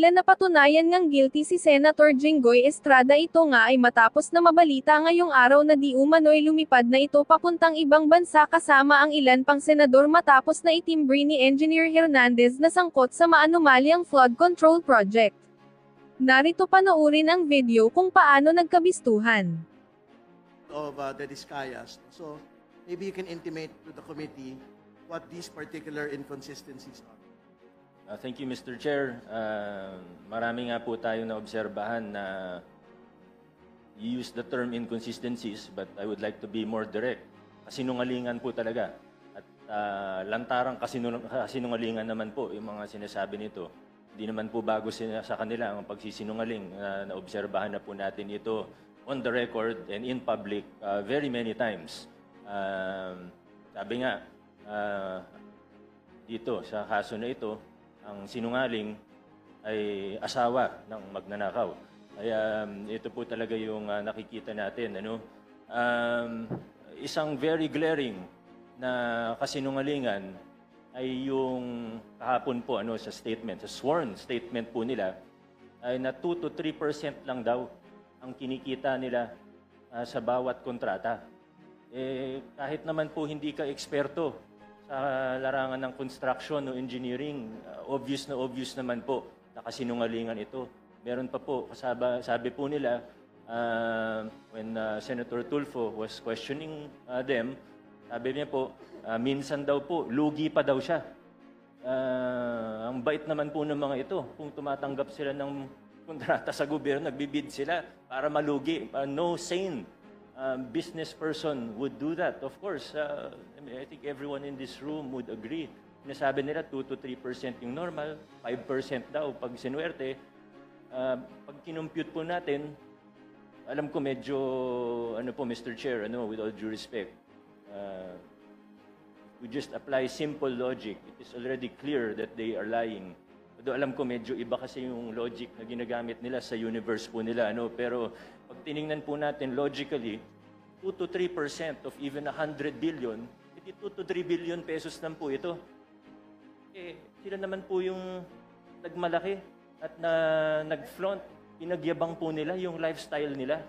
nila napatunayan ngang guilty si Senator Jinggoy Estrada. Ito nga ay matapos na mabalita ngayong araw na di umano'y lumipad na ito papuntang ibang bansa kasama ang ilan pang senador matapos na itimbre ni Engineer Hernandez na sangkot sa maanumalyang flood control project. Narito panoorin ang video kung paano nagkabistuhan. Of the Discayas. So maybe you can intimate to the committee what these particular inconsistencies are. Thank you, Mr. Chair. Marami nga po tayo na obserbahan na you use the term inconsistencies, but I would like to be more direct. Kasinungalingan po talaga. At lantarang kasinungalingan naman po yung mga sinasabi nito. Hindi naman po bago sa kanila ang pagsisinungaling. Naobserbahan na po natin ito on the record and in public very many times. Sabi nga, dito sa kaso na ito, ang sinungaling ay asawa ng magnanakaw. Kaya ito po talaga yung nakikita natin. Isang very glaring na kasinungalingan ay yung kahapon po sa statement, sa sworn statement po nila, ay na 2 to 3% lang daw ang kinikita nila sa bawat kontrata. Kahit naman po hindi ka eksperto sa larangan ng construction o engineering, obvious naman po na kasinungalingan ito. Meron pa po, sabi po nila, when Senator Tulfo was questioning them, sabi niya po, minsan daw po, lugi pa daw siya. Ang bait naman po ng mga ito, kung tumatanggap sila ng kontrata sa gobyerno, nagbibid sila para malugi. No sane business person would do that. Of course, I think everyone in this room would agree. Sinasabi nila 2 to 3% yung normal, 5% daw pag sinuwerte. Pag kinumpute po natin, alam ko medyo, Mr. Chair, with all due respect, we just apply simple logic. It is already clear that they are lying. Although alam ko medyo iba kasi yung logic na ginagamit nila sa universe po nila. Pero pag tiningnan po natin logically, 2 to 3% of even 100 billion, hindi 2 to 3 billion pesos lang po ito. Sila naman po yung nagmalaki at nag-flaunt. Pinagyabang po nila yung lifestyle nila.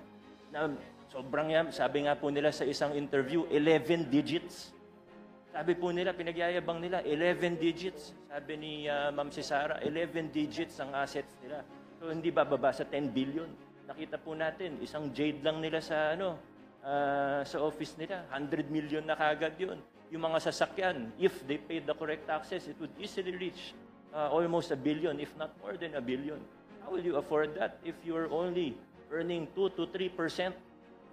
Na sobrang sabi nga po nila sa isang interview, 11 digits. Sabi po nila, pinagyayabang nila, 11 digits. Sabi ni Ma'am Cesara, 11 digits ang assets nila. So hindi bababa sa 10 billion. Nakita po natin, isang jade lang nila sa sa office nila. 100 million na kagad yun. Yung mga sasakyan, if they paid the correct taxes, it would easily reach almost 1 billion, if not more than 1 billion. How will you afford that if you're only earning 2 to 3%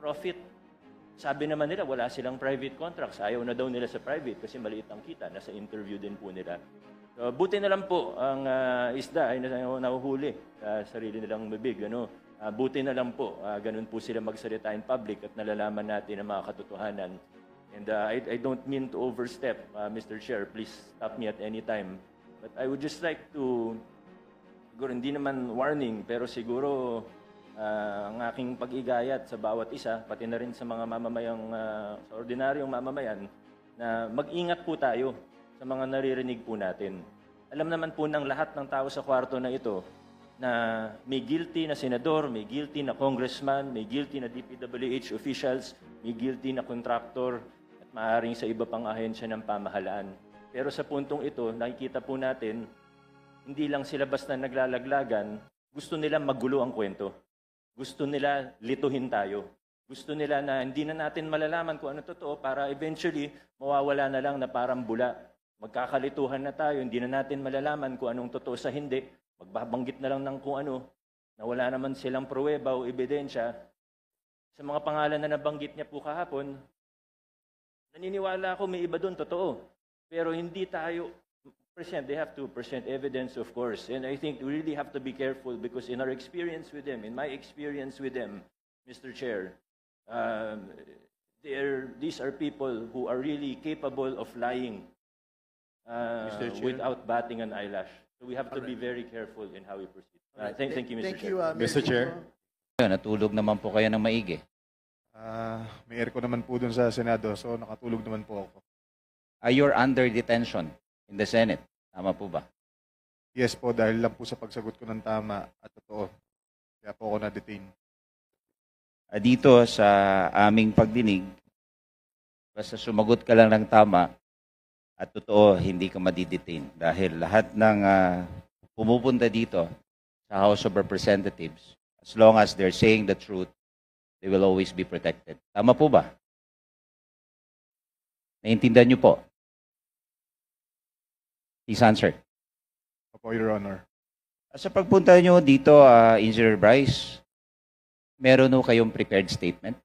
profit? Sabi naman nila, wala silang private contracts. Ayaw na daw nila sa private kasi maliit ang kita. Nasa interview din po nila. So, buti na lang po ang isda ay nahuhuli sa sarili nilang bibig. Buti na lang po, ganun po sila magsalita in public at nalalaman natin ang mga katotohanan. And I don't mean to overstep, Mr. Chair. Please stop me at any time. But I would just like to, siguro hindi naman warning, pero siguro ang aking pag-igayat sa bawat isa, pati na rin sa mga mamamayang, sa ordinaryong mamamayan, na mag-ingat po tayo sa mga naririnig po natin. Alam naman po ng lahat ng tao sa kwarto na ito na may guilty na senador, may guilty na congressman, may guilty na DPWH officials, may guilty na contractor, at maaaring sa iba pang ahensya ng pamahalaan. Pero sa puntong ito, nakikita po natin, hindi lang sila basta naglalaglagan, gusto nila magulo ang kwento. Gusto nila lituhin tayo. Gusto nila na hindi na natin malalaman kung ano totoo para eventually mawawala na lang na parang bula. Magkakalituhan na tayo, hindi na natin malalaman kung anong totoo sa hindi. Magbabanggit na lang ng kung ano na wala naman silang pruweba o ebidensya. Sa mga pangalan na nabanggit niya po kahapon, naniniwala ako may iba doon, totoo. Pero hindi tayo they have to present evidence, of course. And I think we really have to be careful because in our experience with them, in my experience with them, Mr. Chair, these are people who are really capable of lying without batting an eyelash. So we have to be very careful in how we proceed. Thank you, Mr. Chair. Mr. Chair. Natulog naman po kayo ng maigi. May aircon naman po dun sa Senado, so nakatulog naman po ako. You're under detention in the Senate. Tama po ba? Yes po, dahil lang po sa pagsagot ko ng tama at totoo. Kaya po ako na-detain. Dito sa aming pagdinig, basta sumagot ka lang ng tama at totoo, hindi ka madidetain. Dahil lahat ng pumupunta dito sa House of Representatives, as long as they're saying the truth, they will always be protected. Tama po ba? Naintindihan niyo po? Please answer. Opo, Your Honor. Sa pagpunta niyo dito, Engineer Bryce, meron ho kayong prepared statement?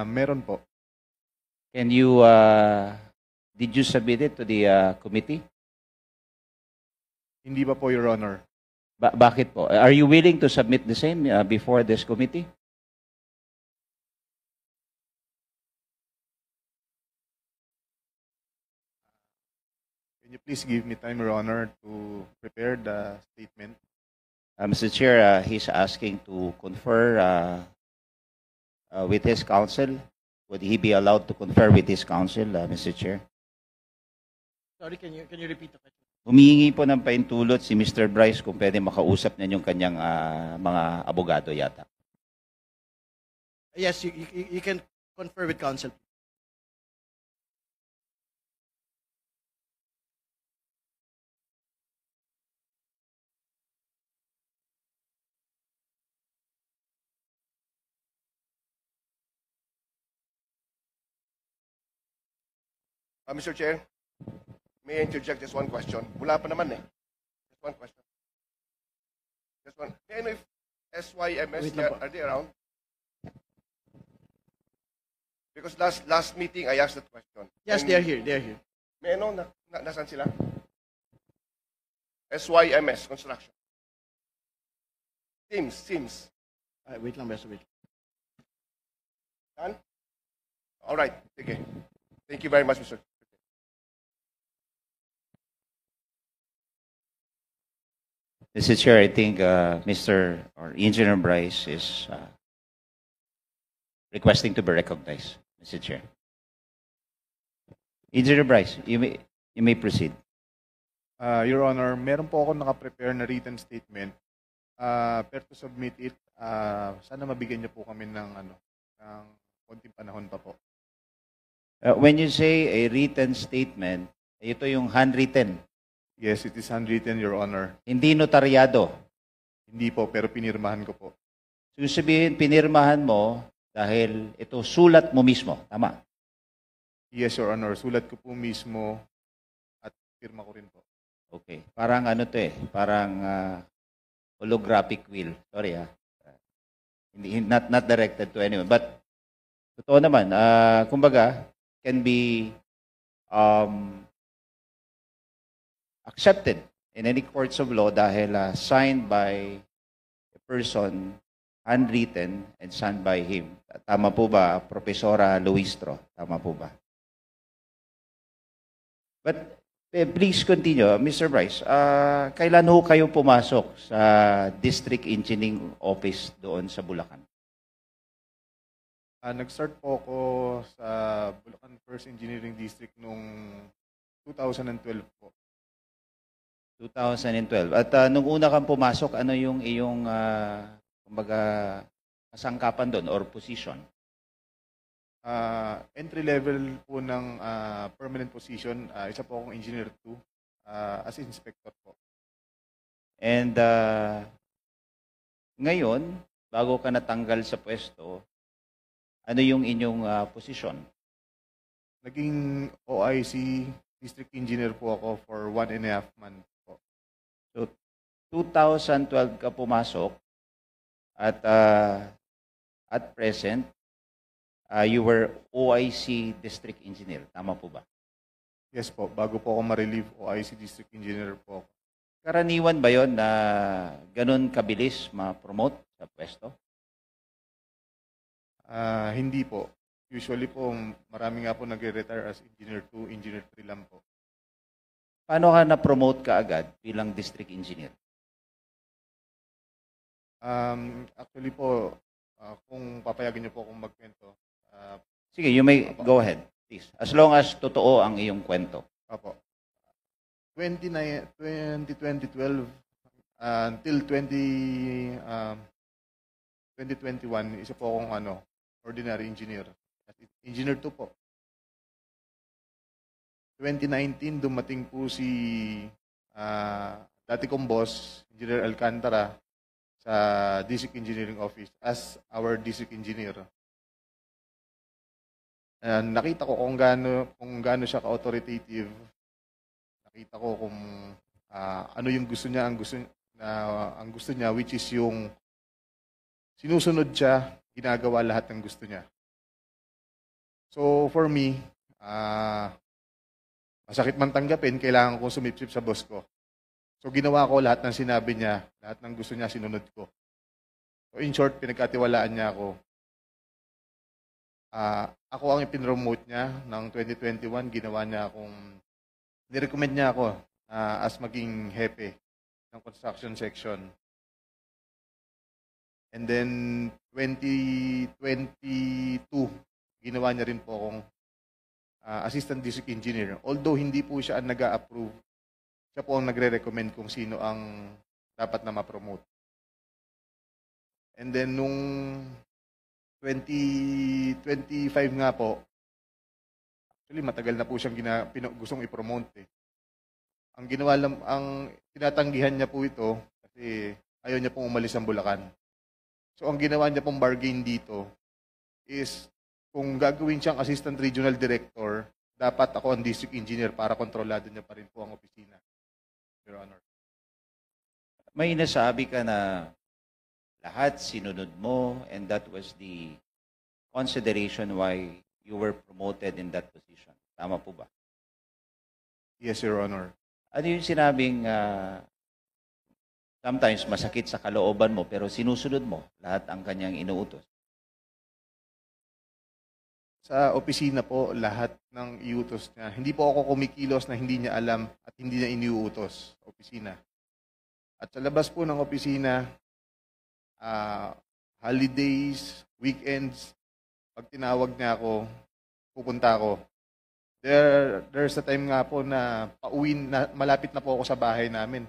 Meron po. Can you, did you submit it to the committee? Hindi pa po, Your Honor. Bakit po? Are you willing to submit the same before this committee? Can you please give me time, Your Honor, to prepare the statement? Mr. Chair, he's asking to confer with his counsel. Would he be allowed to confer with his counsel, Mr. Chair? Sorry, can you repeat the question? Humihingi po ng paintulot si Mr. Bryce kung pwede makausap niya yung kanyang mga abogado yata. Yes, you can confer with counsel. Mr. Chair, may I interject just one question? Wala pa naman eh. Just one question. Just one. May I know if SYMS, Wait lang po. are they around? Because last meeting, I asked that question. Yes, And they are here. They are here. May I know nasan sila? SYMS, construction. Teams. Wait lang, Beso, wait. Done? All right. Okay. Thank you very much, Mr. Mr. Chair, I think Mr. or Engineer Bryce is requesting to be recognized, Mr. Chair. Engineer Bryce, you may proceed. Your Honor, meron po ako nakaprepare na written statement. Pero to submit it, sana mabigyan niyo po kami ng konting panahon pa po. When you say a written statement, ito yung handwritten, Yes, it is handwritten, Your Honor. hindi notaryado. Hindi po, pero pinirmahan ko po. So, yung sabihin, pinirmahan mo dahil ito sulat mo mismo. Tama? Yes, Your Honor. Sulat ko po mismo at pirma ko rin po. Okay. Parang ano to eh. Parang holographic will. Sorry Hindi, not directed to anyone. But, totoo naman. Kumbaga, can be accepted in any courts of law dahil signed by a person, handwritten, and signed by him. Tama po ba, Profesora Luistro? Tama po ba? But please continue, Mr. Bryce. Kailan ho kayo pumasok sa District Engineering Office doon sa Bulacan? Nag-start po ako sa Bulacan First Engineering District noong 2012 po. 2012. At nung una kang pumasok, ano yung iyong, kumbaga, kasangkapan doon or position? Entry level po ng permanent position, isa po akong Engineer 2 as inspector po. And ngayon, bago ka natanggal sa pwesto, ano yung inyong posisyon? Naging OIC District Engineer po ako for 1.5 months po. So, 2012 ka pumasok at at present, you were OIC District Engineer. Tama po ba? Yes po, bago po ako ma-relieve OIC District Engineer po ako. Karaniwan ba yon na ganun kabilis ma-promote sa pwesto? Hindi po. Usually po, marami nga po nag-retire as Engineer 2, Engineer 3 lang po. Paano ka na-promote ka agad bilang District Engineer? Actually po, kung papayagan niyo po akong magkwento. Sige, you may go ahead, please. As long as totoo ang iyong kwento. Opo. 2012 until 2021, isa po akong ordinary engineer. Engineer 2 po. 2019, dumating po si dati kong boss, Engineer Alcantara, sa District Engineering Office as our district engineer. Nakita ko kung gaano siya ka-authoritative. Nakita ko kung ano yung gusto niya, ang gusto niya, which is yung sinusunod siya, ginagawa lahat ng gusto niya. So for me, masakit man tanggapin, kailangan kong sumipsip sa boss ko. So ginawa ko lahat ng sinabi niya, lahat ng gusto niya, sinunod ko. So in short, pinagkatiwalaan niya ako. Ako ang ipinromote niya ng 2021, ginawa niya nirecommend niya ako as maging hepe ng construction section. And then 2022, ginawa niya rin po akong assistant district engineer. Although hindi po siya ang nag-a-approve, siya po ang nagre-recommend kung sino ang dapat na ma-promote. And then nung 2025 nga po, actually matagal na po siyang gustong i-promote eh. Ang tinatanggihan niya po ito kasi ayaw niya pong umalis ng Bulacan. So ang ginawa niya pong bargain dito is kung gagawin siyang assistant regional director, dapat ako ang district engineer para kontrolado niya pa rin po ang opisina. Your Honor. May nasabi ka na lahat sinunod mo and that was the consideration why you were promoted in that position. Tama po ba? Yes, Your Honor. Ano yung sinabing sometimes masakit sa kalooban mo pero sinusunod mo lahat ang kanyang inuutos? Sa opisina po, lahat ng iutos niya. Hindi po ako kumikilos na hindi niya alam at hindi niya iniuutos sa opisina. At sa labas po ng opisina, holidays, weekends, pag tinawag niya ako, pupunta ako. There's a time nga po na malapit na po ako sa bahay namin.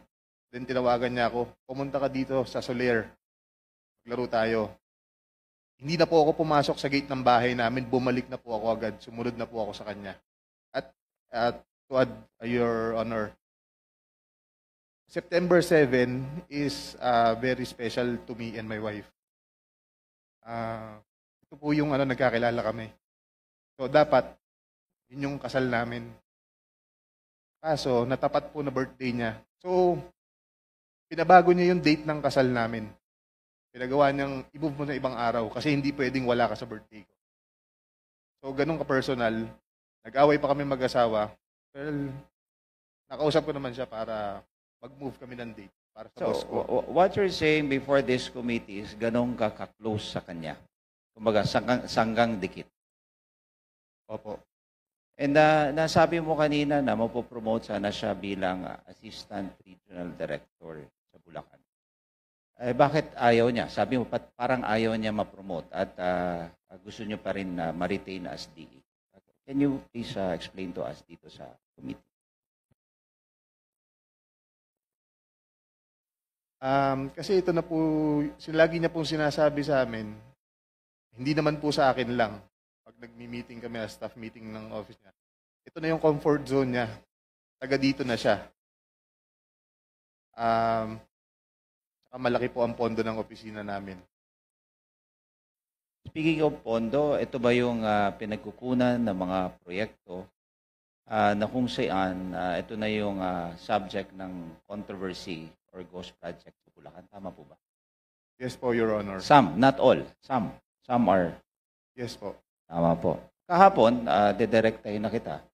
Then tinawagan niya ako, pumunta ka dito sa Soler. Maglaro tayo. Hindi na po ako pumasok sa gate ng bahay namin, bumalik na po ako agad, sumunod na po ako sa kanya. At to add, Your Honor, September 7 is very special to me and my wife. Ito po yung nagkakilala kami. So dapat, yun yung kasal namin. Kaso, natapat po na birthday niya. So, pinabago niya yung date ng kasal namin. Pinagawa niyang i-move mo na ibang araw kasi hindi pwedeng wala ka sa birthday ko. So, ganun ka-personal. Nag-away pa kami mag-asawa. Well, nakausap ko naman siya para mag-move kami ng date para sa boss ko. What you're saying before this committee is ganun ka ka-close sa kanya. Kumbaga, sanggang dikit. Opo. And nasabi mo kanina na mapopromote sana siya bilang Assistant Regional Director sa Bulacan. Bakit ayaw niya? Sabi mo, parang ayaw niya ma-promote at gusto niyo pa rin ma-retain as DE. Can you please explain to us dito sa committee? Kasi ito na po, lagi niya pong sinasabi sa amin, hindi naman po sa akin lang. Pag nagmi-meeting kami, staff meeting ng office niya, ito na yung comfort zone niya. Taga dito na siya. Malaki po ang pondo ng opisina namin. Speaking of pondo, ito ba yung pinagkukunan ng mga proyekto na kung saan ito na yung subject ng controversy or ghost project sa Bulacan? Tama po ba? Yes po, Your Honor. Some, not all. Some are. Yes po. Tama po. Kahapon, dedirektahin na kita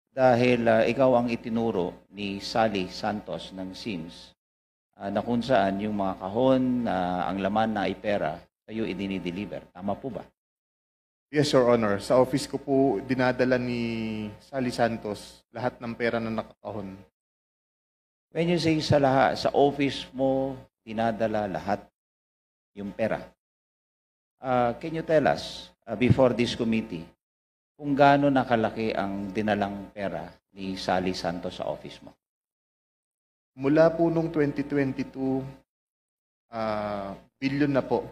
dahil ikaw ang itinuro ni Sally Santos ng SIMS na kung saan yung mga kahon, ang laman na ipera, kayo idinideliver. Tama po ba? Yes, Your Honor. Sa office ko po, dinadala ni Sally Santos lahat ng pera na nakakahon. When you say sa office mo, dinadala lahat yung pera. Can you tell us, before this committee, kung gaano nakalaki ang dinalang pera ni Sally Santos sa office mo? Mula po nung 2022, billion na po.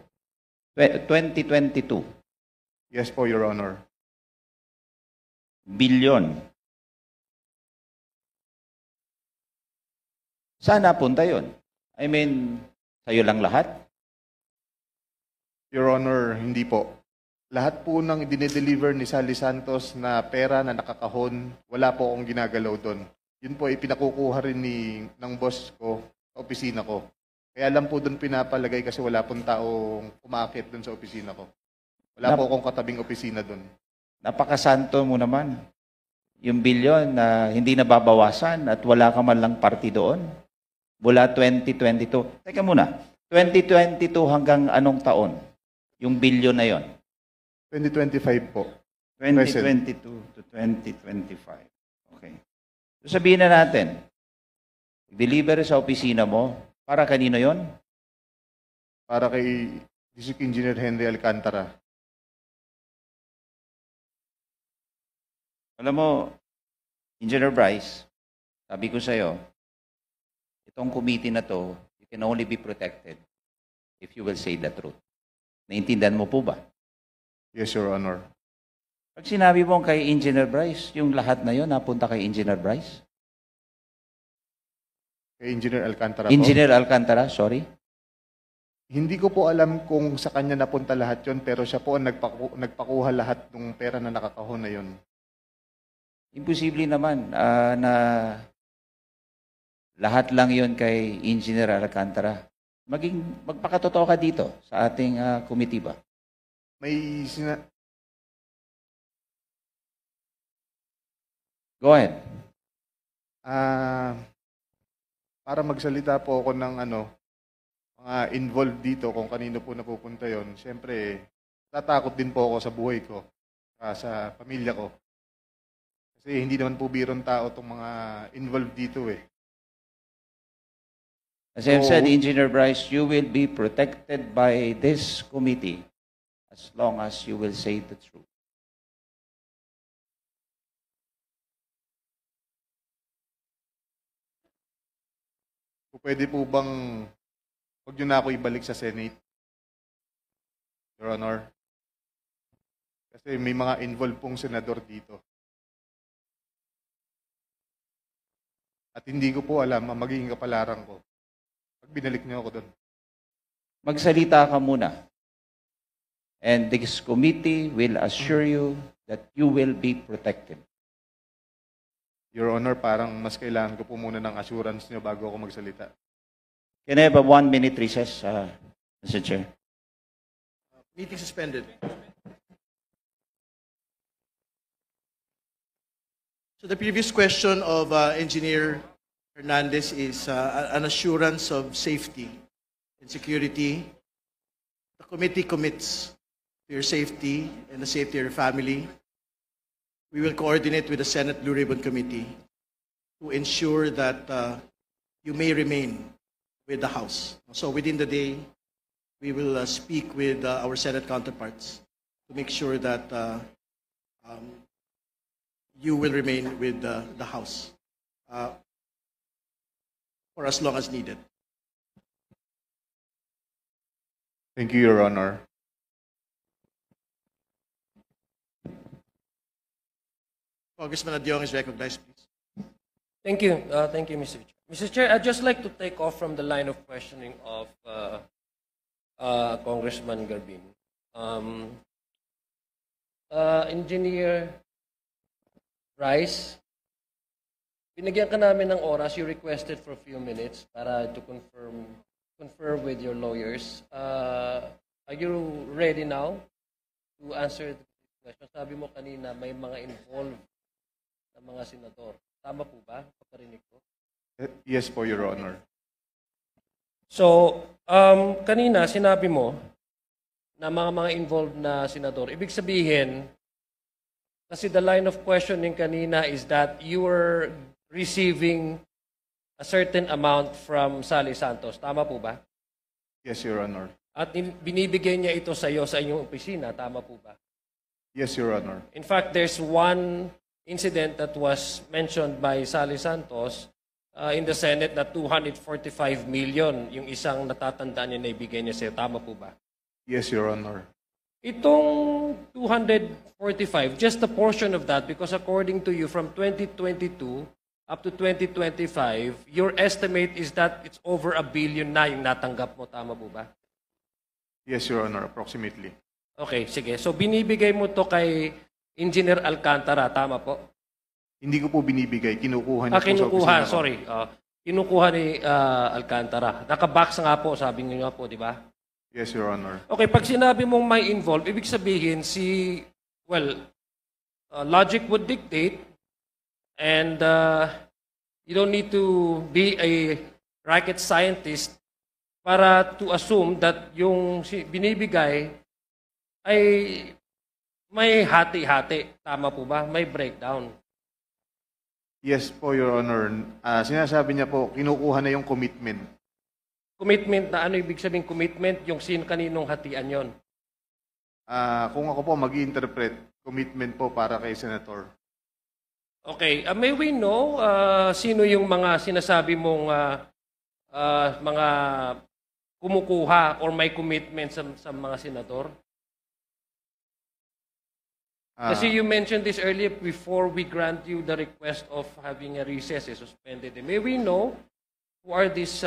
2022, Yes po, Your Honor. billion. Saan napunta yun? I mean, sa'yo lang lahat? Your Honor, hindi po. Lahat po ng dinedeliver ni Sally Santos na pera na nakakahon, wala po akong ginagalaw doon. Yun po ay pinakukuha rin ng boss ko sa opisina ko. Kaya lang po doon pinapalagay kasi wala pong taong umaakit doon sa opisina ko. Wala po akong katabing opisina doon. Napakasanto mo naman. Yung bilyon na hindi nababawasan at wala ka man lang party doon. Mula 2022. Teka muna. 2022 hanggang anong taon? Yung bilyon na yon? 2025 po. 2022 to 2025. Okay. So sabihin na natin, deliver sa opisina mo, para kanino yon? Para kay District Engineer Henry Alcantara. Alam mo, Engineer Bryce, sabi ko sa'yo, itong committee na to, you can only be protected if you will say the truth. Naintindihan mo po ba? Yes, Your Honor. Pag sinabi mo kay Engineer Bryce, yung lahat na yon napunta kay Engineer Bryce? Kay Engineer Alcantara po. Engineer Alcantara, sorry. Hindi ko po alam kung sa kanya napunta lahat yon, pero siya po ang nagpakuha lahat ng pera na nakakahon na yon. Imposible naman na lahat lang yon kay Engineer Alcantara. Magpakatotoo ka dito sa ating committee ba? May Go ahead. Para magsalita po ako ng mga involved dito kung kanino po napupunta yon. Siyempre, tatakot din po ako sa buhay ko, sa pamilya ko. Kasi hindi naman po birong tao itong mga involved dito eh. As I've said, Engineer Bryce, you will be protected by this committee as long as you will say the truth. Pwede po bang huwag nyo na ako ibalik sa Senate, Your Honor? Kasi may mga involved pong senador dito. At hindi ko po alam ang magiging kapalaran ko pag binalik nyo ako doon. Magsalita ka muna. And this committee will assure you that you will be protected. Your Honor, parang mas kailangan ko po muna ng assurance nyo bago ako magsalita. Can I have a 1-minute recess, Mr. Chair? Meeting suspended. So the previous question of Engineer Hernandez is an assurance of safety and security. The committee commits to your safety and the safety of your family. We will coordinate with the Senate Blue Ribbon Committee to ensure that you may remain with the House. So within the day, we will speak with our Senate counterparts to make sure that you will remain with the House for as long as needed. Thank you, Your Honor. Congressman Adyong is recognized, please. Thank you. Thank you, Mr. Chair. Mr. Chair, I'd just like to take off from the line of questioning of Congressman Garbin. Engineer Bryce, binigyan ka namin ng oras. You requested for a few minutes para to confer with your lawyers. Are you ready now to answer the question? Sabi mo kanina may mga involved na mga senador. Tama po ba? Pagkarinig ko. Yes po, Your Honor. So, kanina sinabi mo na mga involved na senador. Ibig sabihin, kasi the line of questioning kanina is that you were receiving a certain amount from Sally Santos. Tama po ba? Yes, Your Honor. At binibigay niya ito sa iyo sa inyong opisina. Tama po ba? Yes, Your Honor. In fact, there's one incident that was mentioned by Sally Santos in the Senate na 245 million yung isang natatandaan niya na ibigay niya sa'yo. Tama po ba? Yes, Your Honor. Itong 245, just a portion of that, because according to you, from 2022 up to 2025, your estimate is that it's over $1 billion na yung natanggap mo. Tama po ba? Yes, Your Honor, approximately. Okay, sige. So binibigay mo to kay Engineer Alcantara. Tama po? Hindi ko po binibigay, kinukuha niya po sa Kinukuha, opisina ko. sorry. Kinukuha ni Alcantara. Nakabox nga po, sabi niyo nga po, di ba? Yes, Your Honor. Okay, pag sinabi mong may involved, ibig sabihin logic would dictate and you don't need to be a rocket scientist para to assume that yung binibigay ay may hati-hati. Tama po ba? May breakdown. Yes po, Your Honor. Sinasabi niya po, kinukuha na yung commitment. Commitment na ano ibig sabihin commitment? Yung kaninong hatian yon? Kung ako po mag-interpret, commitment po para kay Senator. Okay. May we know sino yung mga sinasabi mong mga kumukuha or may commitment sa mga senador? Kasi you mentioned this earlier before we grant you the request of having a recess suspended. May we know who are these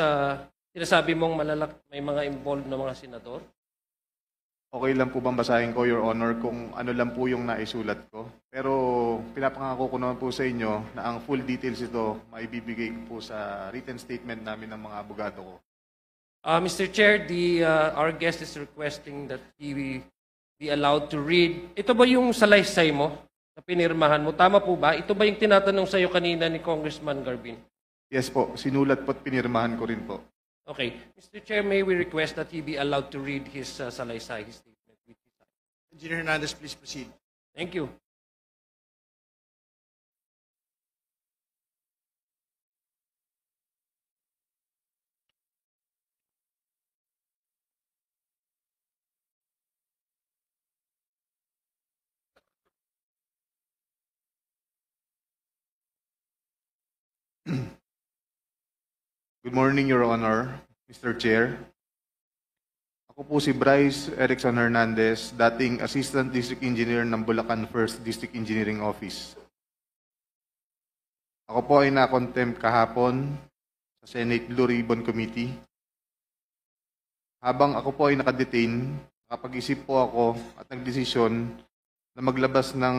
sinasabi mong may mga involved na mga senador? Okay lang po bang basahin ko, Your Honor, kung ano lang po yung naisulat ko? Pero pinapangako ko naman po sa inyo na ang full details ito maibibigay ko po sa written statement namin ng mga abogado ko. Mr. Chair, our guest is requesting that he be allowed to read. Ito ba yung salaysay mo na pinirmahan mo? Tama po ba? Ito ba yung tinatanong sa'yo kanina ni Congressman Garbin? Yes po, sinulat po at pinirmahan ko rin po. Okay. Mr. Chair, may we request that he be allowed to read his salaysay, his statement? Engineer Hernandez, please proceed. Thank you. Good morning, Your Honor, Mr. Chair. Ako po si Bryce Erickson Hernandez, dating Assistant District Engineer ng Bulacan 1st District Engineering Office. Ako po ay na-contempt kahapon sa Senate Blue Ribbon Committee. Habang ako po ay nakadetain, nakapag-isip po ako at nagdesisyon na maglabas ng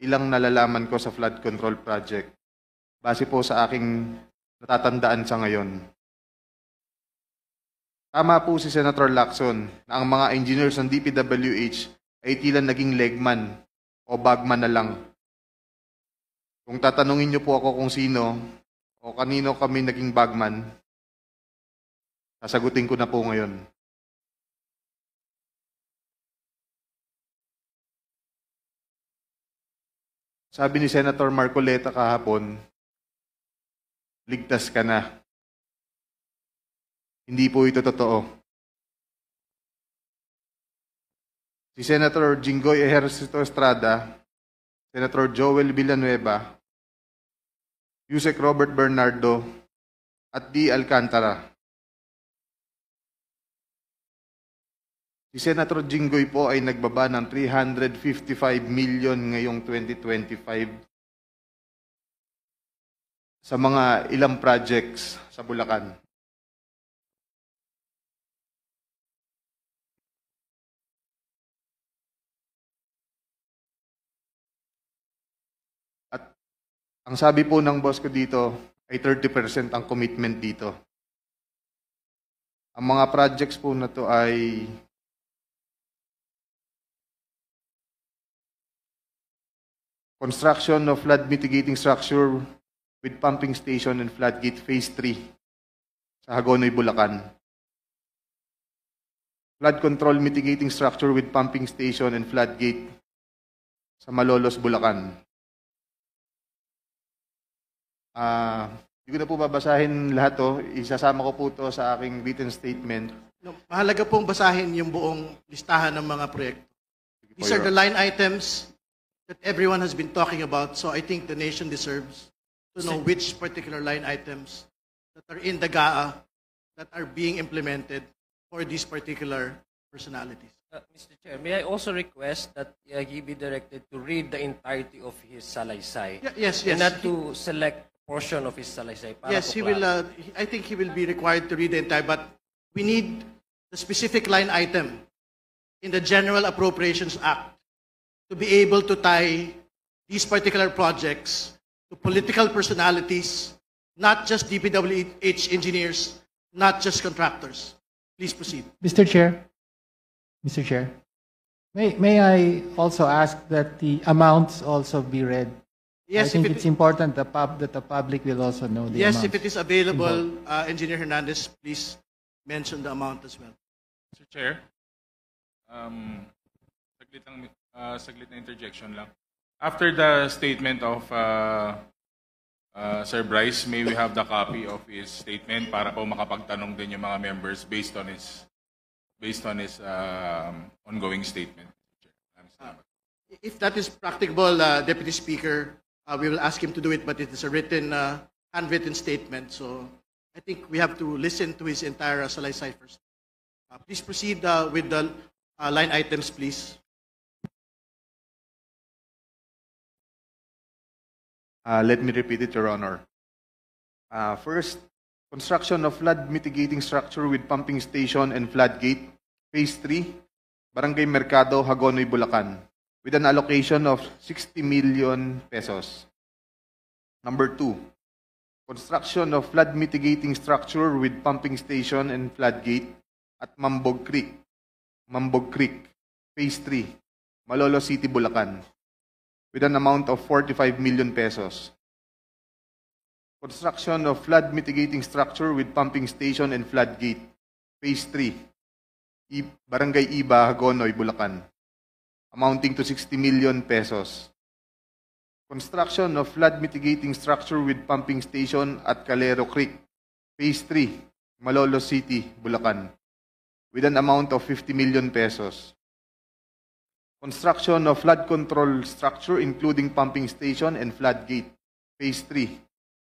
ilang nalalaman ko sa flood control project base po sa aking natatandaan sa ngayon. Tama po si Senator Lacson na ang mga engineers ng DPWH ay tila naging legman o bagman na lang. Kung tatanungin niyo po ako kung sino o kanino kami naging bagman, sasagutin ko na po ngayon. Sabi ni Senator Marcoleta kahapon, ligtas ka na. Hindi po ito totoo. Si Senator Jinggoy Ejercito Estrada, Senator Joel Villanueva, Yusek Robert Bernardo, at D. Alcantara. Si Senator Jinggoy po ay nagbaba ng 355 million ngayong 2025 sa mga ilang projects sa Bulacan. At ang sabi po ng boss ko dito ay 30% ang commitment dito. Ang mga projects po na to ay construction of flood mitigating structure with pumping station and floodgate phase 3 sa Hagonoy, Bulacan. Flood control mitigating structure with pumping station and floodgate sa Malolos, Bulacan. Hindi ko na po babasahin lahat to. Isasama ko po to sa aking written statement. No, mahalaga pong basahin yung buong listahan ng mga proyekto. These are the line items that everyone has been talking about, so I think the nation deserves to know which particular line items that are in the GAA that are being implemented for these particular personalities. Mr. Chair, may I also request that he be directed to read the entirety of his salaysay? Yes. And not to select portion of his salaysay. Para Yes, po he klaro. will. I think he will be required to read the entire, but we need the specific line item in the General Appropriations Act to be able to tie these particular projects to political personalities, not just DPWH engineers, not just contractors. Please proceed. Mr. Chair, may I also ask that the amounts also be read? Yes, I think if it- it's important that the public will also know the Yes, amounts. if it is available, Engineer Hernandez, please mention the amount as well. Mr. Chair, saglit na interjection lang. After the statement of Sir Bryce, may we have the copy of his statement para po makapagtanong din yung mga members based on his ongoing statement. If that is practicable, Deputy Speaker, we will ask him to do it, but it is a written, handwritten statement. So I think we have to listen to his entire salaysay first. Please proceed with the line items, please. Let me repeat it, Your Honor. First, construction of flood mitigating structure with pumping station and floodgate, Phase 3, Barangay Mercado, Hagonoy, Bulacan, with an allocation of 60 million pesos. Number 2, construction of flood mitigating structure with pumping station and floodgate at Mambog Creek, Phase 3, Malolo City, Bulacan, with an amount of 45 million pesos. Construction of flood mitigating structure with pumping station and floodgate, Phase 3, Barangay Iba, Hagonoy, Bulacan, amounting to 60 million pesos. Construction of flood mitigating structure with pumping station at Calero Creek, Phase 3, Malolo City, Bulacan, with an amount of 50 million pesos. Construction of flood control structure including pumping station and floodgate, Phase 3,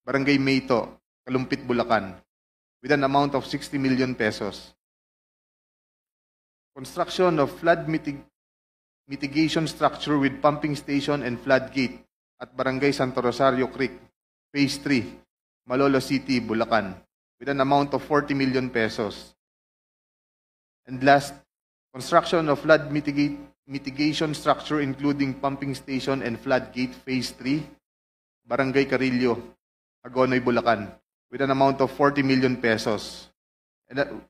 Barangay Mayto, Kalumpit, Bulacan, with an amount of 60 million pesos. Construction of flood mitigation structure with pumping station and floodgate at Barangay Santo Rosario Creek, Phase 3, Malolo City, Bulacan, with an amount of 40 million pesos. And last, construction of flood mitigation structure including pumping station and floodgate, Phase 3, Barangay Carillo, Hagonoy, Bulacan, with an amount of 40 million pesos.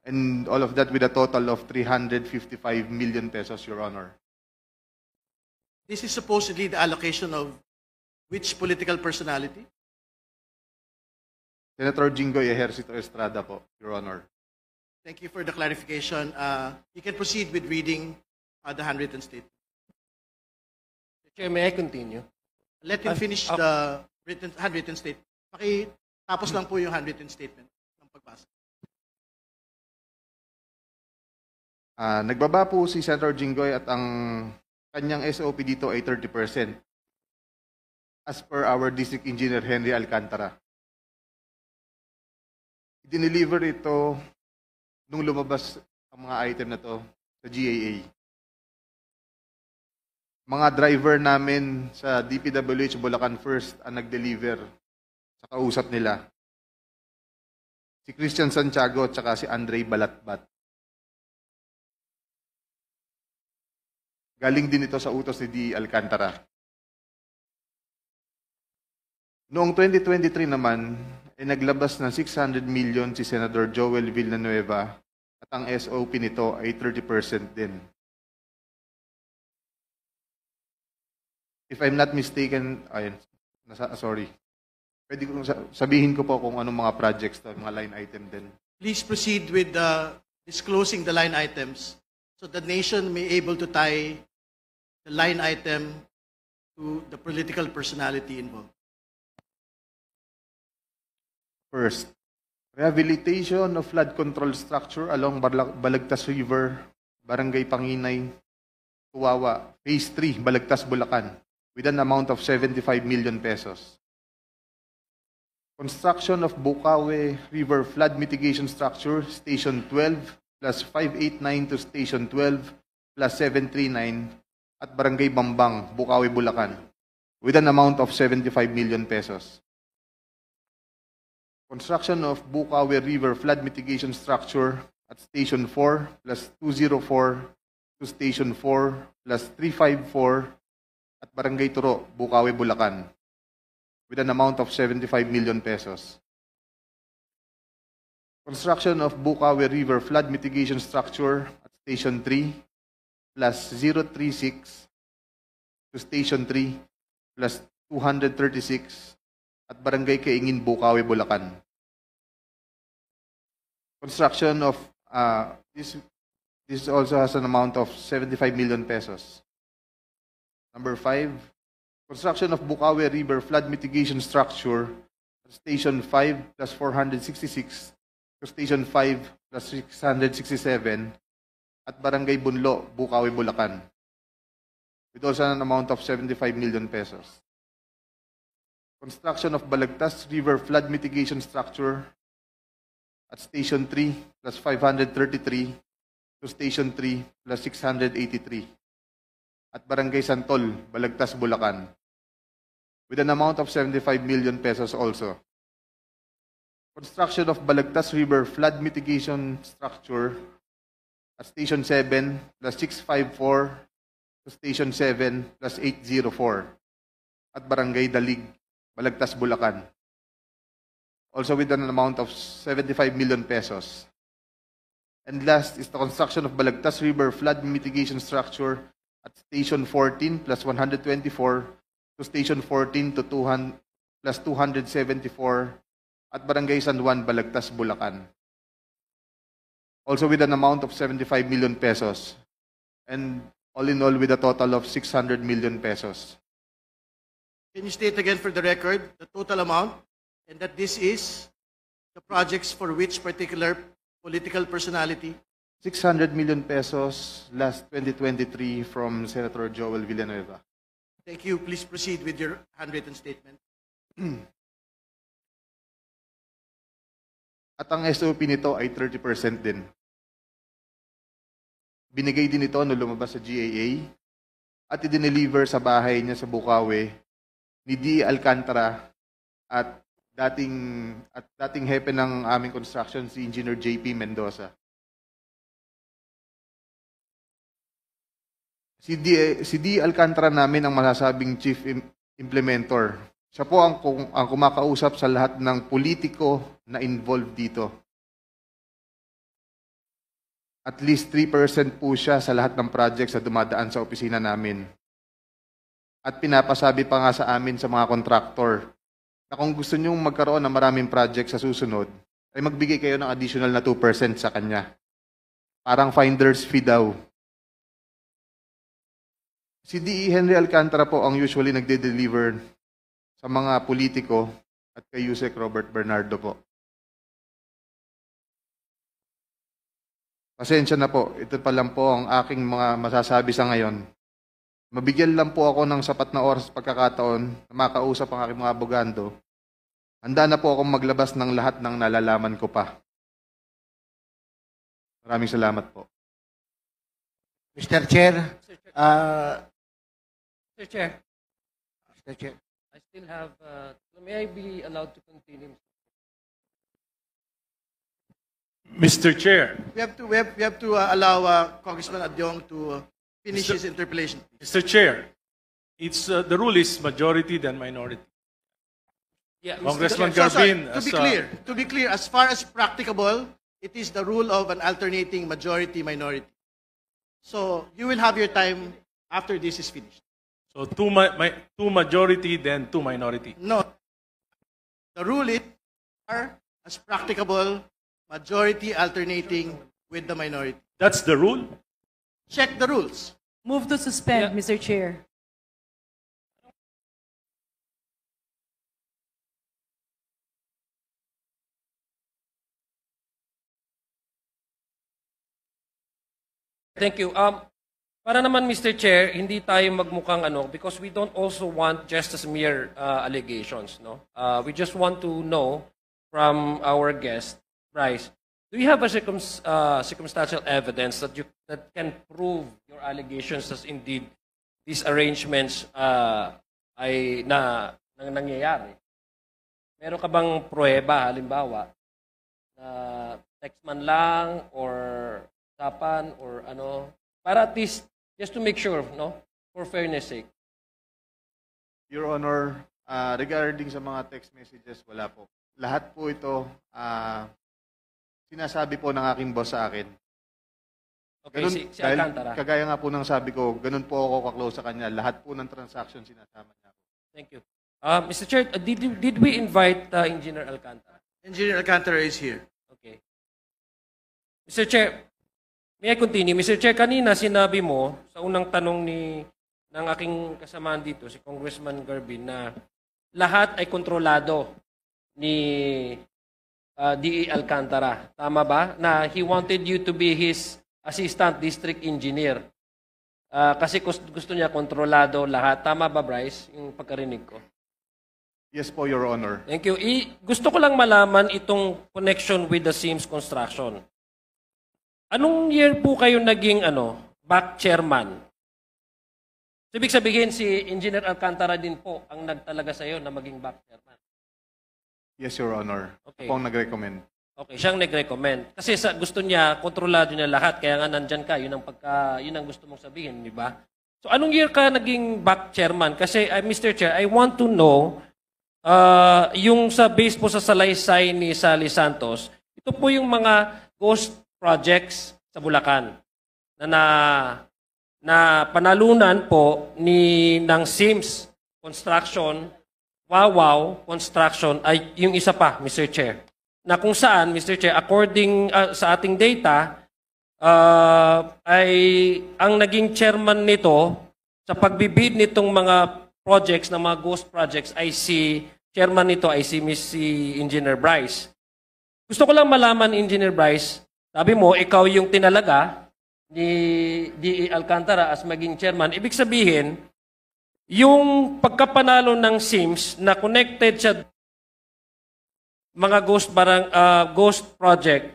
And all of that with a total of 355 million pesos, Your Honor. This is supposedly the allocation of which political personality? Senator Jinggoy Ejercito Estrada po, Your Honor. Thank you for the clarification. You can proceed with reading the handwritten statement. Chair, may I continue? Let him finish the handwritten statement. Tapos lang po yung handwritten statement ng pagbasa. Nagbaba po si Senator Jinggoy at ang kanyang SOP dito ay 30%. As per our District Engineer Henry Alcantara. I-deliver ito nung lumabas ang mga item na to sa GAA. Mga driver namin sa DPWH Bulacan First ang nag-deliver sa kausap nila. Si Christian Santiago at saka si Andre Balatbat. Galing din ito sa utos ni D. Alcantara. Noong 2023 naman, ay naglabas ng 600 million si Senator Joel Villanueva at ang SOP nito ay 30% din. If I'm not mistaken, sorry. Pwede kong sabihin ko po kung anong mga projects to, mga line item din. Please proceed with disclosing the line items so the nation may able to tie the line item to the political personality involved. First, rehabilitation of flood control structure along Balagtas River, Barangay Panginay, Tuwawa, Phase 3, Balagtas, Bulacan, with an amount of 75 million pesos. Construction of Bukawi River Flood Mitigation Structure, Station 12, plus 589 to Station 12, plus 739, at Barangay Bambang, Bukawi, Bulacan, with an amount of 75 million pesos. Construction of Bukawi River Flood Mitigation Structure at Station 4, plus 204 to Station 4, plus 354, at Barangay Turo, Bukawi, Bulacan, with an amount of 75 million pesos. Construction of Bukawi River Flood Mitigation Structure at Station 3, plus 036 to Station 3, plus 236 at Barangay Kaingin, Bukawi, Bulacan. Construction of this also has an amount of 75 million pesos. Number 5, construction of Bukawi River Flood Mitigation Structure at Station 5 plus 466 to Station 5 plus 667 at Barangay Bunlo, Bukawi, Bulacan, with also an amount of 75 million pesos. Construction of Balagtas River Flood Mitigation Structure at Station 3 plus 533 to Station 3 plus 683 at Barangay Santol, Balagtas, Bulacan, with an amount of 75 million pesos also. Construction of Balagtas River Flood Mitigation Structure at Station 7 plus 654 to Station 7 plus 804 at Barangay Dalig, Balagtas, Bulacan, also with an amount of 75 million pesos. And last is the construction of Balagtas River Flood Mitigation Structure at Station 14 plus 124 to Station 14 to 200 plus 274 at Barangay San Juan, Balagtas, Bulacan, also with an amount of 75 million pesos, and all in all with a total of 600 million pesos. Can you state again for the record the total amount, and that this is the projects for which particular political personality? 600 million pesos last 2023 from Senator Joel Villanueva. Thank you. Please proceed with your handwritten statement. At ang SOP nito ay 30% din. Binigay din ito nung lumabas sa GAA at i-deliver sa bahay niya sa Bukawi ni D. Alcantara at dating hepe ng aming construction si Engineer JP Mendoza. Si D. Alcantara namin ang masasabing chief implementor. Siya po ang kumakausap sa lahat ng politiko na involved dito. At least 3% po siya sa lahat ng projects na dumadaan sa opisina namin. At pinapasabi pa nga sa amin sa mga kontraktor na kung gusto niyong magkaroon ng maraming projects sa susunod, ay magbigay kayo ng additional na 2% sa kanya. Parang finder's fee daw. Si D.E. Henry Alcantara po ang usually nagde-deliver sa mga politiko at kay Yusek Robert Bernardo po. Pasensya na po, ito pa lang po ang aking mga masasabi sa ngayon. Mabigyan lang po ako ng sapat na oras pagkakataon na makausap ang aking mga abogado. Handa na po akong maglabas ng lahat ng nalalaman ko pa. Maraming salamat po. Mr. Chair, Mr. Chair, Mr. Chair. I still have, may I be allowed to continue? Mr. Chair, We have to allow Congressman Adyong to finish his interpellation. Mr. Chair, it's the rule is majority than minority. Yeah, Congressman So, sorry, Garbin, to be clear, as far as practicable, it is the rule of an alternating majority-minority. So you will have your time after this is finished. so two majority then two minority. No, the rule is as practicable, majority alternating with the minority. That's the rule. Check the rules. Move to suspend, Mr. Chair. Thank you. para naman, Mr. Chair, hindi tayo magmukhang because we don't also want just as mere allegations, no? We just want to know from our guest, Bryce, do you have a circumstantial evidence that can prove your allegations as indeed these arrangements ay nangyayari? Meron ka bang pruweba, halimbawa, na text man lang or usapan or para at least just to make sure, no, for fairness sake? Your Honor, regarding sa mga text messages, wala po. Lahat po ito, sinasabi po ng aking boss sa akin. Okay, Ganun, si Alcantara. Kagaya nga po ng sabi ko, ganun po ako kaklose sa kanya. Lahat po ng transaction sinasama niya. Thank you. Mr. Chair, did we invite Engineer Alcantara? Engineer Alcantara is here. Okay. Mr. Chair, may I continue? Mr. Chair, kanina sinabi mo sa unang tanong ng aking kasamaan dito, si Congressman Garbin, na lahat ay kontrolado ni D.E. Alcantara. Tama ba? Na he wanted you to be his assistant district engineer. Kasi gusto niya kontrolado lahat. Tama ba, Bryce? Yung pagkarinig ko. Yes po, Your Honor. Thank you. Gusto ko lang malaman itong connection with the Sims Construction. Anong year po kayo naging back chairman? Ibig sabihin, si Engineer Alcantara din po ang nagtalaga sa iyo na maging back chairman. Yes, Your Honor. Okay. Ako ang nag-recommend. Okay, siyang nag-recommend. Kasi gusto niya, kontrolado niya lahat, kaya nga nandyan ka, yun ang gusto mong sabihin, di ba? So, anong year ka naging back chairman? Kasi, Mr. Chair, I want to know, yung sa base po sa salaysay ni Sally Santos, ito po yung mga ghost projects sa Bulacan na panalunan po ng Sims Construction, Wawaw Construction, ay yung isa pa, Mr. Chair. Na kung saan, Mr. Chair, according sa ating data, ay ang naging chairman nito sa pagbibid nitong mga projects, na mga ghost projects, ay chairman nito ay si Engineer Bryce. Gusto ko lang malaman, Engineer Bryce, sabi mo, ikaw yung tinalaga ni D.E. Alcantara as maging chairman. Ibig sabihin, yung pagkapanalo ng SIMS na connected sa mga ghost project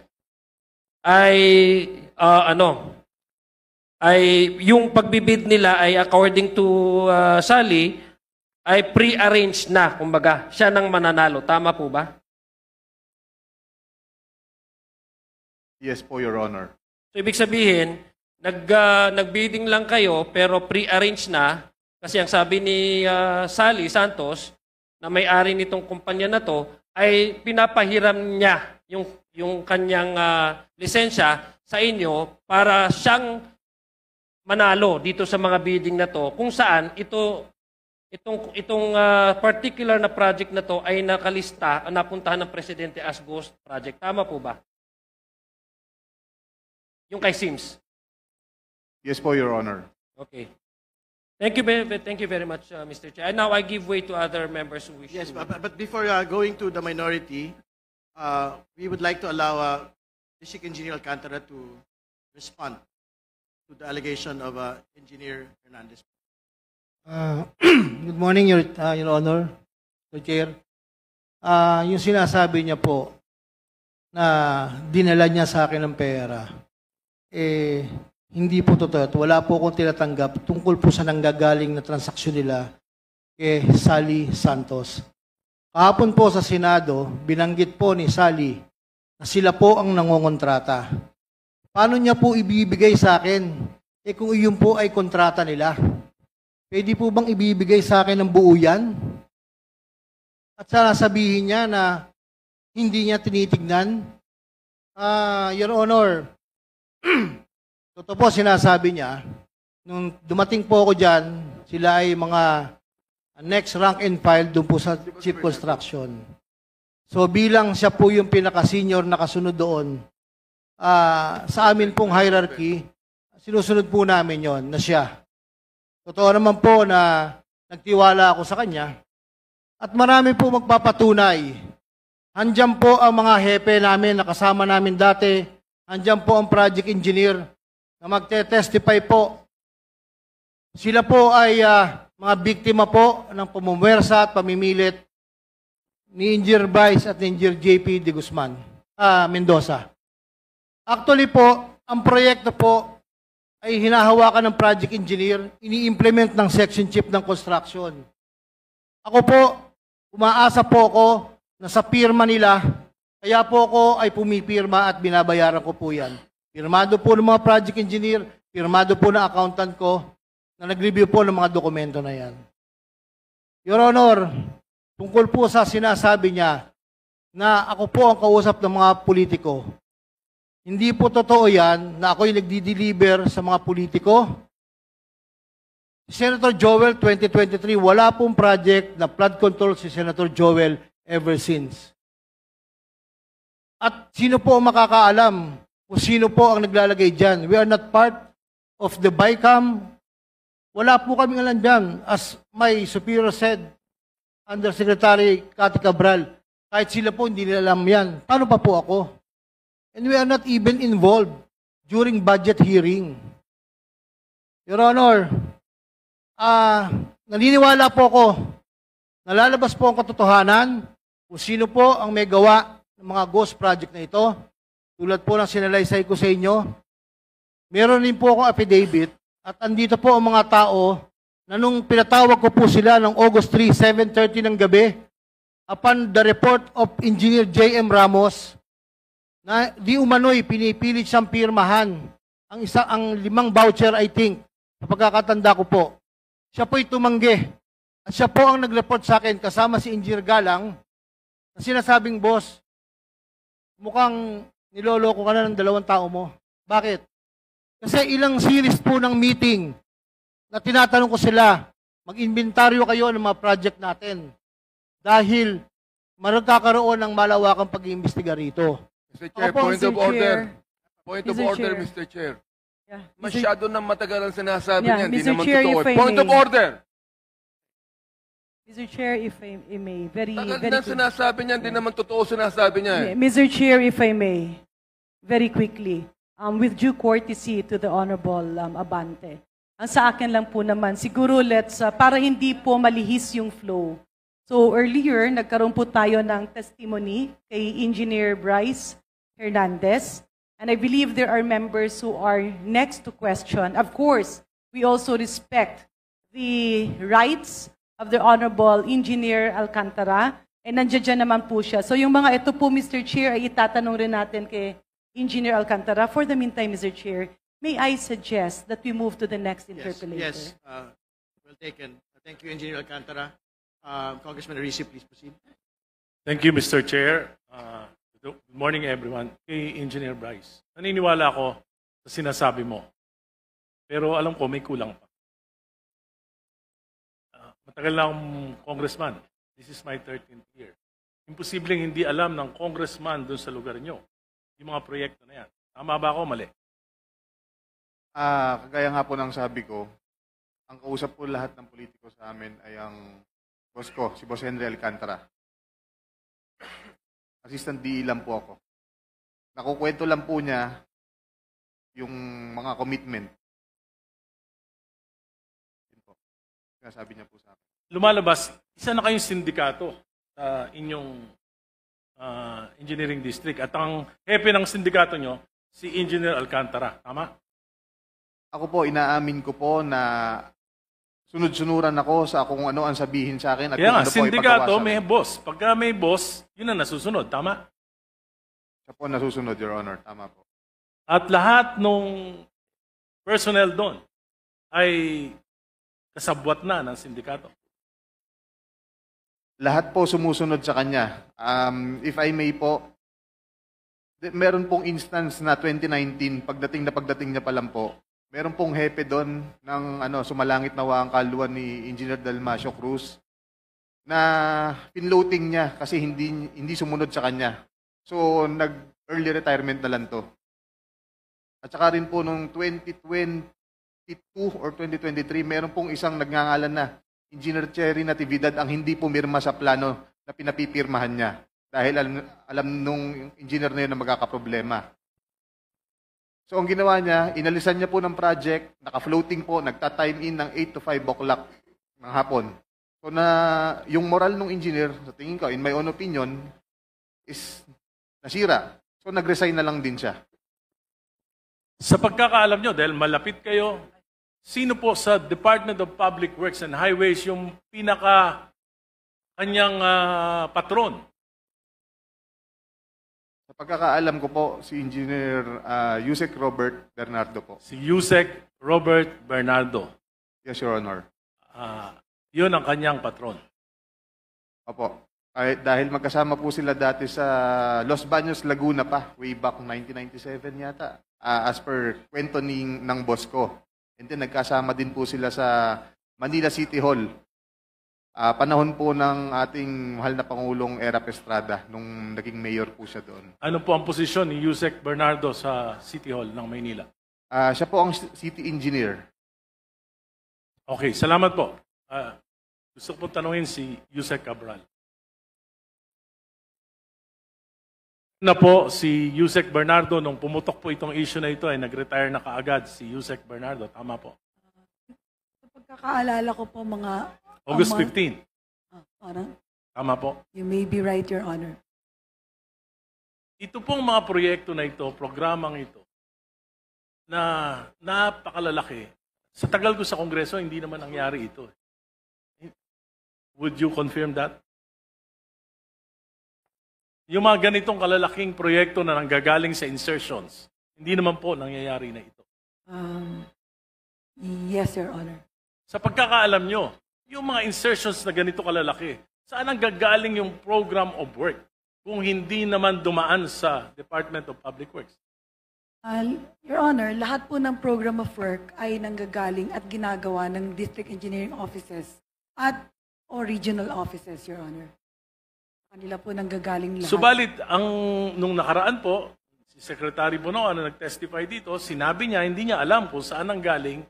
ay yung pagbibid nila ay according to Sally ay pre-arranged na, kumbaga, siya nang mananalo. Tama po ba? Yes po, Your Honor. So, ibig sabihin, nag-bidding lang kayo pero pre-arranged na kasi ang sabi ni Sally Santos na may-ari nitong kumpanya na to ay pinapahiram niya yung kanyang lisensya sa inyo para siyang manalo dito sa mga bidding na to kung saan itong particular na project na to ay nakalista, napuntahan ng presidente as ghost project. Tama po ba? Yung kay Sims. Yes po, Your Honor. Okay. Thank you very much, Mr. Chair. And now I give way to other members who wish Yes, to... but before going to the minority, we would like to allow District Engineer Alcantara to respond to the allegation of Engineer Hernandez. Good morning, Your Honor, Mr. Chair. Yung sinasabi niya po na dinala niya sa akin ng pera, hindi po totoo. Wala po akong tinatanggap tungkol po sa nanggagaling na transaksyon nila kay Sally Santos. Kahapon po sa Senado, binanggit po ni Sally na sila po ang nangongontrata. Paano niya po ibibigay sa akin? Kung iyon po ay kontrata nila. Pwede po bang ibibigay sa akin ng buo yan? At sasabihin niya na hindi niya tinitignan? Your Honor, totoo po sinasabi niya, nung dumating po ako dyan, sila ay mga next rank and file doon po sa Chief Construction. So bilang siya po yung pinaka-senior na kasunod doon, sa amin pong hierarchy, sinusunod po namin yon na siya. Totoo naman po na nagtiwala ako sa kanya at marami po magpapatunay. Andiyan po ang mga hepe namin na kasama namin dati. Andiyan po ang project engineer na magte-testify po Sila po ay mga biktima po ng pamumwersa at pamimilit ni Engineer Bryce at ni Engineer JP de Guzman, Mendoza. Actually po, ang proyekto po ay hinahawakan ng project engineer, ini-implement ng section chief ng construction. Ako po, umaasa po ako na sa pirma nila, kaya po ako ay pumipirma at binabayaran ko po yan. Pirmado po ng mga project engineer, pirmado po ng accountant ko, na nag-review po ng mga dokumento na yan. Your Honor, tungkol po sa sinasabi niya na ako po ang kausap ng mga politiko, hindi po totoo yan na ako'y nagdi-deliver sa mga politiko. Senator Joel 2023, wala pong project na flood control si Senator Joel ever since. At sino po ang makakaalam kung sino po ang naglalagay dyan? We are not part of the BICAM. Wala po kaming alam dyan. As my superior said, Undersecretary Cathy Cabral, kahit sila po hindi nila alam yan. Paano pa po ako? And we are not even involved during budget hearing. Your Honor, naniniwala po ako, nalalabas po ang katotohanan kung sino po ang may gawa ng mga ghost project na ito. Tulad po ng sinalaysay ko sa inyo, meron din po akong affidavit at andito po ang mga tao na nung pinatawag ko po sila ng August 3, 7:30 ng gabi, upon the report of Engineer J.M. Ramos, na di umano'y pinipilit siyang pirmahan ang 5 voucher, I think, sa pagkakatanda ko po. Siya po'y tumanggi. At siya po ang nag-report sa akin kasama si Engineer Galang na sinasabing, boss, mukhang niloloko ka na ng 2 tao mo. Bakit? Kasi ilang series po ng meeting na tinatanong ko sila, mag-inventaryo kayo ng mga project natin dahil magkakaroon ng malawakang pag-iimbestiga rito. Mr. Chair, Opo, point of Mr. order. Chair. Point of Mr. order, Chair. Mr. Chair. Yeah, Masyado nang matagal ang sinasabi Yeah, niya, hindi Mr. naman Chair, totoo. if I Point of may. order. Mr. Chair, if I may, very Tagal very na sinasabi niya, hindi naman totoo sinasabi niya. Mr. Chair, if I may, very quickly, with due courtesy to the Honorable Abante. Ang sa akin lang po naman, siguro para hindi po malihis yung flow. So earlier, nagkaroon po tayo ng testimony kay Engineer Bryce Hernandez. And I believe there are members who are next to question. Of course, we also respect the rights of the Honorable Engineer Alcantara. And nandiyan dyan naman po siya. So yung mga ito po, Mr. Chair, ay itatanong rin natin kay Engineer Alcantara. For the meantime, Mr. Chair, may I suggest that we move to the next interpolator? Yes, well taken. Thank you, Engineer Alcantara. Congressman Arisi, please proceed. Thank you, Mr. Chair. Good morning, everyone. Kay Engineer Bryce, naniniwala ako sa sinasabi mo. Pero alam ko, may kulang pa. Matagal na akong congressman. This is my 13th year. Imposibleng hindi alam ng congressman doon sa lugar nyo yung mga proyekto na yan. Tama ba ako? Mali. Kagaya nga po ng sabi ko, ang kausap po lahat ng politiko sa amin ay ang boss ko, si Boss Henry Alcantara. Assistant DE lang po ako. Nakukwento lang po niya yung mga commitment. Yun po. Sinasabi niya po sa akin. Lumalabas, isa na kayong sindikato sa inyong engineering district. At ang hepe ng sindikato nyo, si Engineer Alcantara. Tama? Ako po, inaamin ko po na sunod-sunuran ako sa kung ano ang sabihin sa akin at Kaya kung nga, ano po ay sindikato pagawa sa may akin. boss. Pagka may boss, yun ang nasusunod. Tama? Siya po nasusunod, Your Honor. Tama po. At lahat nung personnel doon ay kasabwat na ng sindikato. Lahat po sumusunod sa kanya. If I may po, meron pong instance na 2019, pagdating niya pa lang po, meron pong hepe doon ng sumalangit na waang kaluan ni Engineer Dalmacio Cruz na pinloating niya kasi hindi sumunod sa kanya. So, nag-early retirement na lang to. At saka rin po nung 2022 or 2023, meron pong isang nagngangalan na Engineer Cherry Natividad ang hindi pumirma sa plano na pinapipirmahan niya. Dahil alam nung engineer na yun na magkakaproblema. So ang ginawa niya, inalisan niya po ng project, naka-floating po, nagta-time in ng 8 to 5 o'clock ng hapon. So na yung moral ng engineer, sa tingin ko, in my own opinion, is nasira. So nag-resign na lang din siya. Sa pagkakaalam nyo, dahil malapit kayo, sino po sa Department of Public Works and Highways yung kanyang patron? Sa pagkakaalam ko po, si Engineer Yusek Robert Bernardo po. Si Yusek Robert Bernardo. Yes, Your Honor. Yun ang kanyang patron. Opo. Dahil magkasama po sila dati sa Los Baños, Laguna pa, way back 1997 yata, as per kwento ng boss ko. And then nagkasama din po sila sa Manila City Hall. Panahon po ng ating mahal na Pangulong Erap Estrada nung naging mayor po siya doon. Ano po ang posisyon ni Yusek Bernardo sa City Hall ng Maynila? Siya po ang city engineer. Okay, salamat po. Gusto ko tanungin si Yusek Cabral. Na po si Yusek Bernardo, nung pumutok po itong issue na ito, ay nag-retire na kaagad si Yusek Bernardo. Tama po. Sa pagkakaalala ko po mga... August 15. Parang, Tama po. you may be right, Your Honor. Ito pong mga proyekto na ito, programang ito, na napakalalaki. Sa tagal ko sa Kongreso, hindi naman nangyari ito. Would you confirm that? Yung mga ganitong kalalaking proyekto na nanggagaling sa insertions, hindi naman po nangyayari na ito. Yes, Your Honor. Sa pagkakaalam nyo, yung mga insertions na ganito kalalaki, saan ang gagaling yung program of work kung hindi naman dumaan sa Department of Public Works? Your Honor, lahat po ng program of work ay nanggagaling at ginagawa ng district engineering offices at o regional offices, Your Honor. Kanila po nanggagaling lahat. Subalit, nung nakaraan po, si Secretary Bonoan na nag-testify dito, sinabi niya, hindi niya alam kung saan ang galing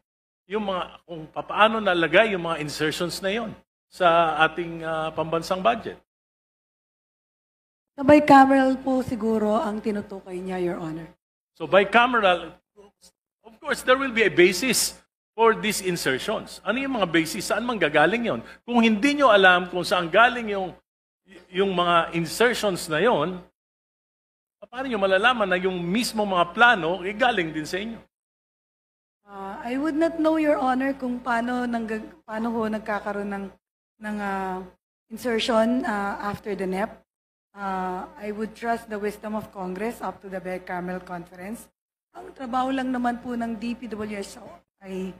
kung paano nalagay yung mga insertions na yon sa ating pambansang budget. Sa bicameral po siguro ang tinutukoy niya, Your Honor. So bicameral, of course, there will be a basis for these insertions. Ano yung mga basis? Saan manggagaling yon? Kung hindi nyo alam kung saan galing yung mga insertions na yon, paano nyo malalaman na yung mismo mga plano ay galing din sa inyo? I would not know, Your Honor, kung paano ho nagkakaroon ng insertion after the NEP. I would trust the wisdom of Congress up to the bicameral conference. Ang trabaho lang naman po ng DPWH ay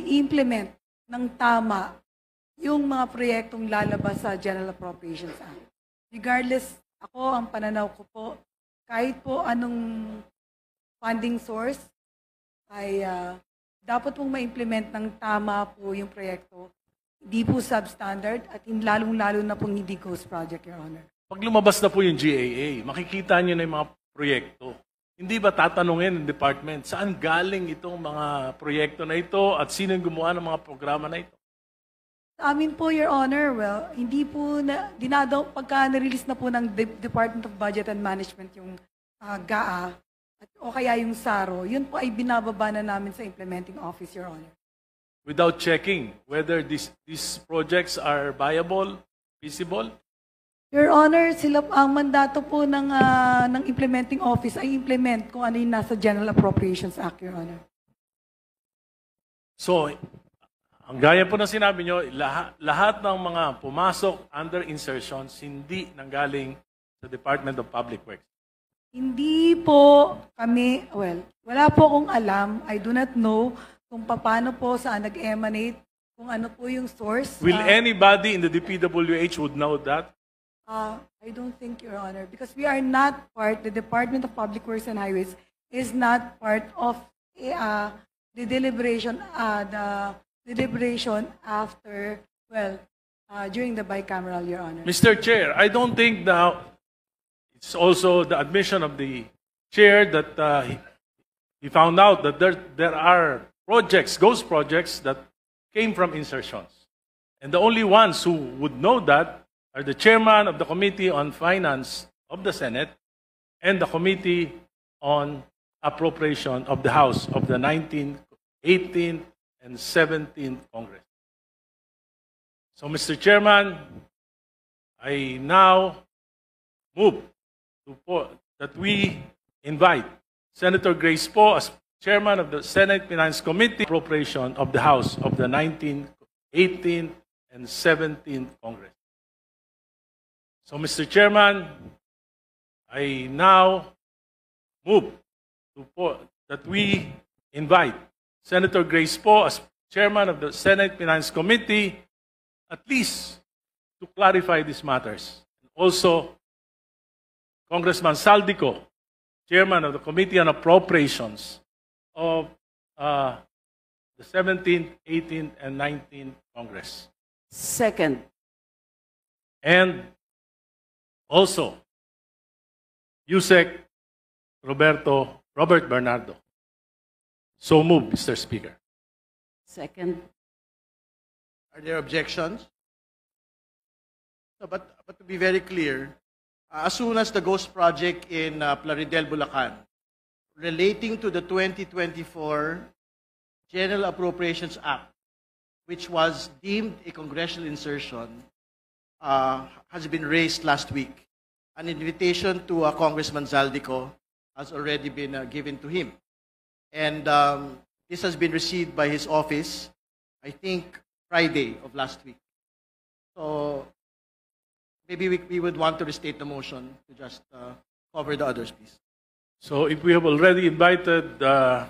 implement ng tama yung mga proyektong lalabas sa General Appropriations Act. Regardless, ang pananaw ko po, kahit po anong funding source, ay dapat pong ma-implement ng tama po yung proyekto. Hindi po substandard at lalong-lalo na pong hindi ghost project, Your Honor. Pag lumabas na po yung GAA, makikita nyo na yung mga proyekto. Hindi ba tatanungin ng department, saan galing itong mga proyekto na ito at sino yung gumawa ng mga programa na ito? Sa amin po, Your Honor, hindi po pagka na-release na po ng Department of Budget and Management yung GAA, o kaya yung SARO, yun po ay binababa na namin sa implementing office, Your Honor. Without checking whether these projects are viable, feasible? Your Honor, ang mandato po ng implementing office ay implement kung ano yung nasa General Appropriations Act, Your Honor. So, ang gaya po ng sinabi nyo, lahat ng mga pumasok under insertions, hindi nanggaling sa Department of Public Works. Hindi po kami, wala po akong alam. I do not know kung paano po saan nag-emanate, kung ano po yung source. Will anybody in the DPWH would know that? I don't think, Your Honor, because we are not the Department of Public Works and Highways is not part of the deliberation after, during the bicameral, Your Honor. Mr. Chair, I don't think now it's also the admission of the chair that he found out that there are ghost projects that came from insertions. And the only ones who would know that are the chairman of the Committee on Finance of the Senate and the Committee on appropriation of the House of the 19th, 18th, and 17th Congress. So, Mr. Chairman, I now move that we invite Senator Grace Poe as Chairman of the Senate Finance Committee, appropriation of the House of the 19th, 18th, and 17th Congress. So, Mr. Chairman, I now move that we invite Senator Grace Poe as Chairman of the Senate Finance Committee, at least to clarify these matters. Also, Congressman Saldico, Chairman of the Committee on Appropriations of the 17th, 18th, and 19th Congress. Second. And also, Yusek Robert Bernardo. So moved, Mr. Speaker. Second. Are there objections? No, but to be very clear, as soon as the Ghost Project in Plaridel, Bulacan, relating to the 2024 General Appropriations Act, which was deemed a congressional insertion, has been raised last week. An invitation to Congressman Zaldico has already been given to him. And this has been received by his office, I think, Friday of last week. So maybe we would want to restate the motion to just cover the others, please. So if we have already invited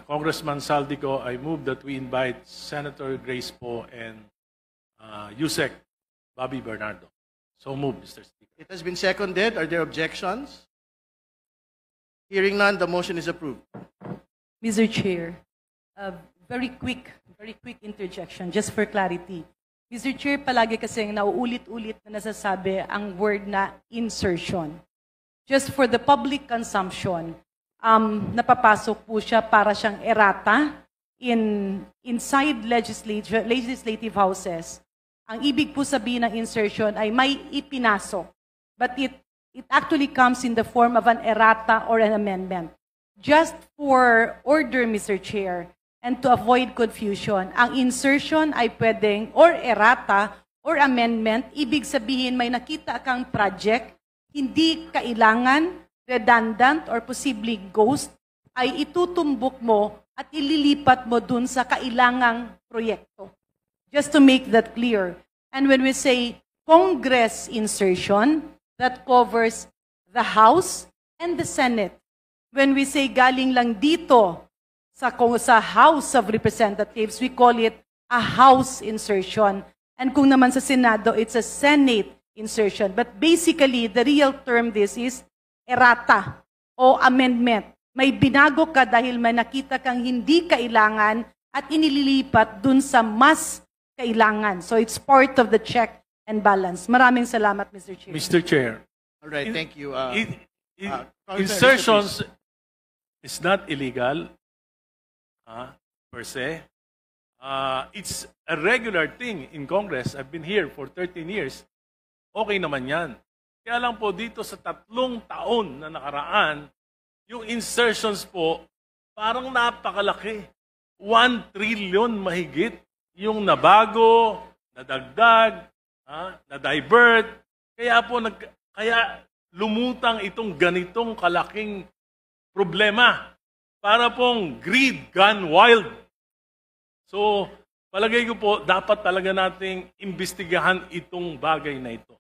Congressman Saldico, I move that we invite Senator Grace Poe and Yusek Bobby Bernardo. So moved, Mr. Speaker. It has been seconded. Are there objections? Hearing none, the motion is approved. Mr. Chair, very quick interjection, just for clarity. Mr. Chair, palagi kasing nauulit-ulit na nasasabi ang word na insertion. Just for the public consumption, napapasok po siya para siyang errata inside legislative houses. Ang ibig po sabihin ng insertion ay may ipinasok, but it actually comes in the form of an errata or an amendment. Just for order, Mr. Chair, and to avoid confusion, ang insertion ay pwedeng or errata or amendment, ibig sabihin may nakita kang project, hindi kailangan, redundant, or possibly ghost, ay itutumbok mo at ililipat mo dun sa kailangang proyekto. Just to make that clear. And when we say Congress insertion, that covers the House and the Senate. When we say galing lang dito sa House of Representatives, we call it a House insertion. And kung naman sa Senado, it's a Senate insertion. But basically, the real term this is errata o amendment. May binago ka dahil may nakita kang hindi kailangan at inililipat dun sa mas kailangan. So it's part of the check and balance. Maraming salamat, Mr. Chair. Mr. Chair. All right, thank you. Insertions is not illegal per se. It's a regular thing in Congress. I've been here for 13 years. Okay naman yan. Kaya lang po dito sa 3 taon na nakaraan, yung insertions po parang napakalaki. 1 trillion mahigit yung nabago, nadagdag, na-divert. Kaya lumutang itong ganitong kalaking problema. Para pong greed gone wild. So, palagay ko po, dapat talaga nating imbestigahan itong bagay na ito.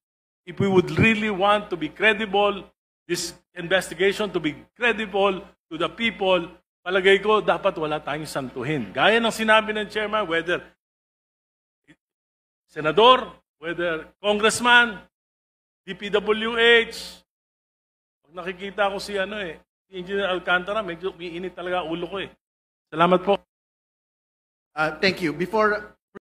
If we would really want to be credible, this investigation to be credible to the people, palagay ko, dapat wala tayong santuhin. Gaya ng sinabi ng chairman, whether senador, whether congressman, DPWH, pag nakikita ko si Engineer Alcantara, medyo umiinit talaga ulo ko eh. Salamat po. Thank you. Before